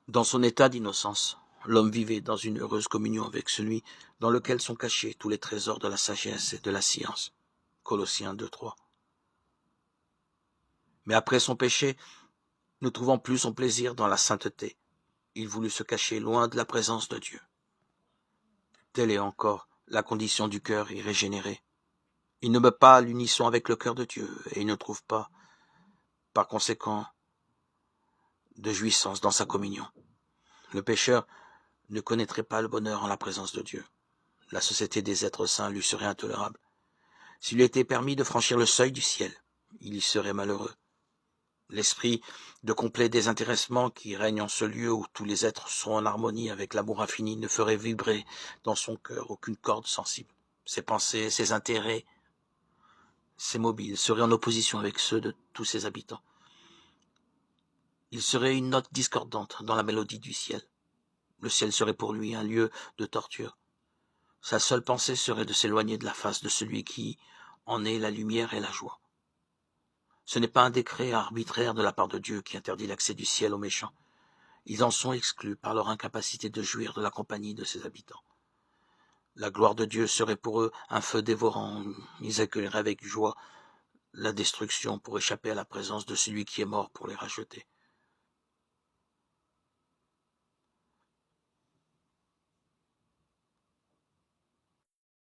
Dans son état d'innocence, l'homme vivait dans une heureuse communion avec celui dans lequel sont cachés tous les trésors de la sagesse et de la science. Colossiens 2:3. Mais après son péché, ne trouvant plus son plaisir dans la sainteté, il voulut se cacher loin de la présence de Dieu. Telle est encore la condition du cœur irrégénéré. Il ne met pas à l'unisson avec le cœur de Dieu et il ne trouve pas, par conséquent, de jouissance dans sa communion. Le pécheur ne connaîtrait pas le bonheur en la présence de Dieu. La société des êtres saints lui serait intolérable. S'il lui était permis de franchir le seuil du ciel, il y serait malheureux. L'esprit de complet désintéressement qui règne en ce lieu où tous les êtres sont en harmonie avec l'amour infini ne ferait vibrer dans son cœur aucune corde sensible. Ses pensées, ses intérêts, ses mobiles seraient en opposition avec ceux de tous ses habitants. Il serait une note discordante dans la mélodie du ciel. Le ciel serait pour lui un lieu de torture. Sa seule pensée serait de s'éloigner de la face de celui qui en est la lumière et la joie. Ce n'est pas un décret arbitraire de la part de Dieu qui interdit l'accès du ciel aux méchants. Ils en sont exclus par leur incapacité de jouir de la compagnie de ses habitants. La gloire de Dieu serait pour eux un feu dévorant. Ils accueilleraient avec joie la destruction pour échapper à la présence de celui qui est mort pour les racheter.